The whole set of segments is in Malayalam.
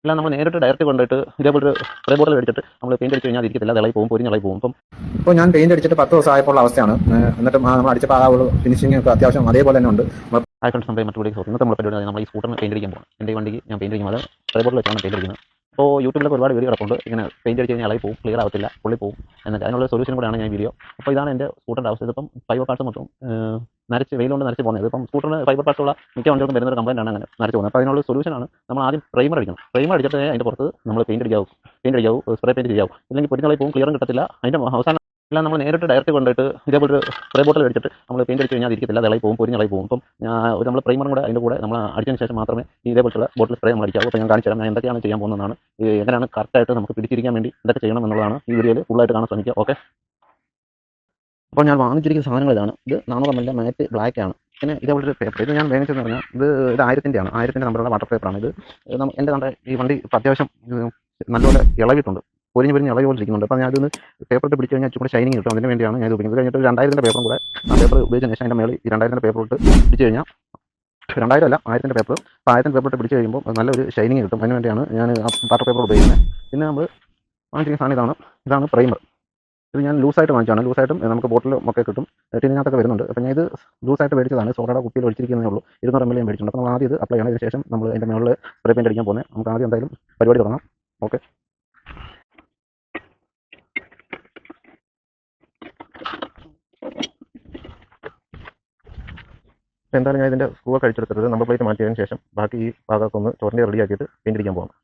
എല്ലാം നമ്മൾ നേരിട്ട് ഡയറക്റ്റ് കൊണ്ടിട്ട് ഇതേപോലെ സ്പ്രേ ബോട്ടിൽ അടിച്ചിട്ട് നമ്മൾ പെയിന്റ് അടിച്ച് കഴിഞ്ഞാൽ ഇരിക്കത്തില്ല, ഇളകി പോകും, പൊരിഞ്ഞളകി പോകും. ഇപ്പോൾ ഞാൻ പെയിന്റ് അടിച്ചിട്ട് 10 ദിവസം ആയപ്പോൾ അവസ്ഥയാണ്. എന്നിട്ട് നമ്മൾ അടിച്ചപ്പോൾ ആ ഒരു ഫിനിഷിംഗ് ഒക്കെ അത്യാവശ്യം അതേപോലെ തന്നെ ഉണ്ട്. ഹായ് ഫ്രണ്ട്സ്, നമ്മുടെ മറ്റു വീഡിയോ ഇന്നത്തെ നമ്മുടെ പരിപാടി നമ്മൾ ഈ സ്കൂട്ടറിന് പെയിന്റ് അടിക്കാൻ പോകണം. എൻ്റെ വണ്ടിക്ക് ഞാൻ പെയിന്റ് അടിക്കുമ്പോൾ സ്പ്രേ ബോട്ടിൽ വെച്ചാണ് പെയിന്റ് അടിക്കുന്നത്. അപ്പോൾ യൂട്യൂബിലൊക്കെ ഒരുപാട് വീഡിയോ കിടപ്പുണ്ട്, ഇങ്ങനെ പെയിന്റ് അടിച്ച് കഴിഞ്ഞാൽ ഇളകി പോകും, ക്ലിയർ ആവത്തില്ല, പൊള്ളി പോകും എന്നൊക്കെ. അതിനുള്ള സൊല്യൂഷൻ കൂടെയാണ് ഞാൻ വീഡിയോ. അപ്പോൾ ഇതാണ് എൻ്റെ സ്കൂട്ടറിൻ്റെ അവസ്ഥ. ഇതിപ്പം ഫൈബർ പാർട്സ് മൊത്തം നരച്ച് വെയിലുകൊണ്ട് നരച്ച് പോകുന്നത്. ഇപ്പം സ്കൂട്ടറിന് ഫൈബർ പാർട്സുള്ള മിക്ക വണ്ടികൾക്കും വരുന്ന ഒരു കംപ്ലൈൻ്റ് ആണ് അങ്ങനെ നരച്ച് പോകുന്നത്. അപ്പോൾ അതിനുള്ള സൊല്യൂഷനാണ് നമ്മൾ ആദ്യം പ്രൈമർ അടിക്കണം. പ്രൈമർ അടിച്ചിട്ട് അതിൻ്റെ പുറത്ത് നമ്മൾ പെയിന്റ് അടിക്കാവും, സ്പ്രേ പെയിന്റ് ചെയ്യാവും. ഇല്ലെങ്കിൽ പൊരിഞ്ഞളി പോകും, ക്ലിയറും കിട്ടത്തില്ല. അതിൻ്റെ അവസാനം എല്ലാം നമ്മൾ നേരിട്ട് ഡയറക്റ്റ് കൊണ്ടിട്ട് ഇതേപോലെ സ്പ്രേ ബോട്ടിൽ അടിച്ചിട്ട് നമ്മൾ പെയിന്റ് അടിച്ച് കഴിഞ്ഞാൽ ഇരിക്കത്തില്ല, ഇളകി പോകും, പൊരിഞ്ഞളി പോകും. അപ്പം നമ്മൾ പ്രൈമറും കൂടെ അതിൻ്റെ കൂടെ നമ്മൾ അടിച്ചതിന് ശേഷം മാത്രമേ ഇതേപോലുള്ള ബോട്ടിൽ സ്പ്രേ നമ്മൾ അടിക്കാവൂ. അപ്പോൾ ഞാൻ കാണിച്ചു തരാം ഞാൻ എന്തൊക്കെയാണ് ചെയ്യാൻ പോകുന്നതാണ്, എങ്ങനെയാണ് കറക്റ്റായിട്ട് നമുക്ക് പിടിച്ചിരിക്കാൻ വേണ്ടി എന്തൊക്കെ ചെയ്യണം എന്നുള്ളതാണ് ഈ വീഡിയോയിൽ ഫുള്ളായിട്ട് കാണാൻ ശ്രമിക്കുക. ഓക്കെ, അപ്പോൾ ഞാൻ വാങ്ങിച്ചിരിക്കുന്ന സാധനങ്ങൾ ഇതാണ്. ഇത് 400 ml മാറ്റ് ബ്ലാക്ക് ആണ്. പിന്നെ ഇതേപോലൊരു പേപ്പർ, ഇത് ഞാൻ വാങ്ങിച്ചതെന്ന് പറഞ്ഞാൽ ഇത് 1000-ൻ്റെ ആണ്. 1000-ൻ്റെ നമ്പറുള്ള വാട്ടർ പേപ്പറാണ് ഇത്. എൻ്റെ നമ്മുടെ ഈ വണ്ടി അത്യാവശ്യം നല്ലപോലെ ഇളവിയിട്ടുണ്ട്, പൊരിഞ്ഞ് ഇളകി പോലെ ഇരിക്കുന്നുണ്ട്. അപ്പോൾ ഞാൻ അതൊന്ന് പേപ്പറിട്ട് പിടിച്ച് കഴിഞ്ഞാൽ ചൂടെ ഷൈനിങ് കിട്ടും. അതിന് വേണ്ടിയാണ് ഞാൻ ഇത് ഉപയോഗിക്കുന്നത്. ഇത് കഴിഞ്ഞിട്ട് 2000-ൻ്റെ പേപ്പറും കൂടെ ആ പേപ്പർ ഉപയോഗിച്ചതിന് ശേഷം അതിൻ്റെ മേളിൽ ഈ 2000-ൻ്റെ പേപ്പർ ഇട്ട് പിടിച്ച് കഴിഞ്ഞാൽ 2000 അല്ല 1000-ൻ്റെ പേപ്പർ. അപ്പോൾ 1000 പേപ്പർ ഇട്ട് പിടിച്ച് കഴിയുമ്പോൾ നല്ലൊരു ഷൈനിങ് കിട്ടും. അതിന് വേണ്ടിയാണ് ഞാൻ ആ വാട്ടർ പേപ്പർ ഉപയോഗിക്കുന്നത്. പിന്നെ നമ്മൾ വാങ്ങിച്ചിരിക്കുന്ന സാധനം ഇതാണ് പ്രൈമർ. ഇത് ഞാൻ ലൂസായിട്ട് വാങ്ങിച്ചാണ്. ലൂസായിട്ടും നമുക്ക് ബോട്ടിലും ഒക്കെ കിട്ടും, ടിന്നിനകത്തൊക്കെ വരുന്നുണ്ട്. അപ്പോൾ ഞാൻ ഇത് ലൂസായിട്ട് മേടിച്ചതാണ്. സോഡയുടെ കുപ്പിയിൽ ഒഴിച്ചിരിക്കുന്നതേ ഉള്ളൂ. 200 ml ഞാൻ മേടിച്ചിട്ടുണ്ട്. അപ്പോൾ നമ്മൾ ആദ്യം ഇത് അപ്ലൈ ചെയ്യണം. ഇതിന് ശേഷം നമ്മൾ അതിൻ്റെ മുകളിൽ സ്പ്രേ പെയിന്റ് അടിക്കാൻ പോകുന്നത്. നമുക്ക് ആദ്യം എന്തായാലും പരിപാടി തുടങ്ങാം. ഓക്കെ, എന്തായാലും ഞാൻ ഇതിൻ്റെ സ്ക്രൂ ഒക്കെ അടിച്ചെടുത്തിട്ട് നമ്പർ പ്ലേറ്റ് മാറ്റിയതിന് ശേഷം ബാക്കി ഈ ഭാഗമൊക്കെ ഒന്ന് ചോറിൻ്റെ റെഡിയാക്കിയിട്ട് പെയിന്റ് അടിക്കാൻ പോകാം.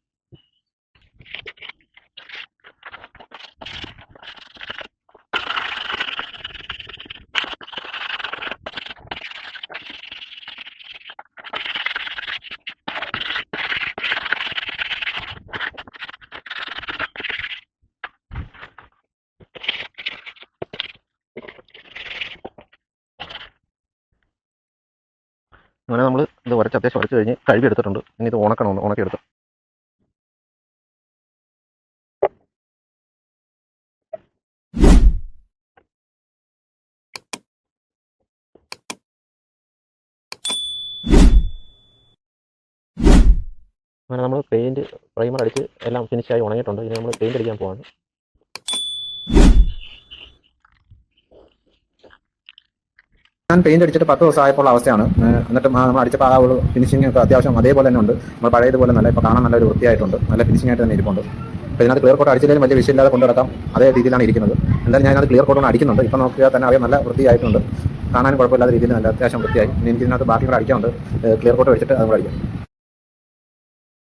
അങ്ങനെ നമ്മൾ ഇത് അത്യാവശ്യം ഉരച്ച് കഴിഞ്ഞ് കഴുകി എടുത്തിട്ടുണ്ട്. ഇനി ഇത് ഉണക്കിയെടുത്ത് അങ്ങനെ നമ്മൾ പ്രൈമർ അടിച്ച് എല്ലാം ഫിനിഷായി ഉണങ്ങിയിട്ടുണ്ട്. ഇനി നമ്മൾ പെയിന്റ് അടിക്കാൻ പോവാണ്. ഞാൻ പെയിന്റ് അടിച്ചിട്ട് 10 ദിവസം ആയപ്പോൾ അവസ്ഥയാണ്. എന്നിട്ട് നമ്മൾ അടിച്ചപ്പോൾ ആ ഒരു ഫിനിഷിംഗ് ഒക്കെ അത്യാവശ്യം അതേപോലെ തന്നെ ഉണ്ട്. നമ്മൾ പഴയതുപോലെ നല്ല ഇപ്പോൾ കാണാൻ നല്ലൊരു വൃത്തിയായിട്ടുണ്ട്, നല്ല ഫിനിഷിംഗ് ആയിട്ട് തന്നെ ഇരിപ്പുണ്ട്. അപ്പോൾ ഇതിനകത്ത് ക്ലിയർ കോട്ട് അടിച്ചില്ലെങ്കിലും വലിയ വിഷയമില്ലാതെ കൊണ്ടുനടക്കാം, അതേ രീതിയിലാണ് ഇരിക്കുന്നത്. എന്തായാലും ഞാനത് ക്ലിയർ കോട്ടൊന്നും അടിക്കുന്നുണ്ട്. ഇപ്പോൾ നോക്കിയാൽ തന്നെ അറിയാം നല്ല വൃത്തിയായിട്ടുണ്ട്, കാണാനും കുഴപ്പമില്ലാത്ത രീതിയിൽ നല്ല അത്യാവശ്യം വൃത്തിയായി. ഇനി എനിക്ക് ഇതിനകത്ത് ബാക്കി കൂടെ അടിക്കാനുണ്ട്. ക്ലിയർ കോട്ട് വെച്ചിട്ട് അതും കൂടെ അടിക്കാം.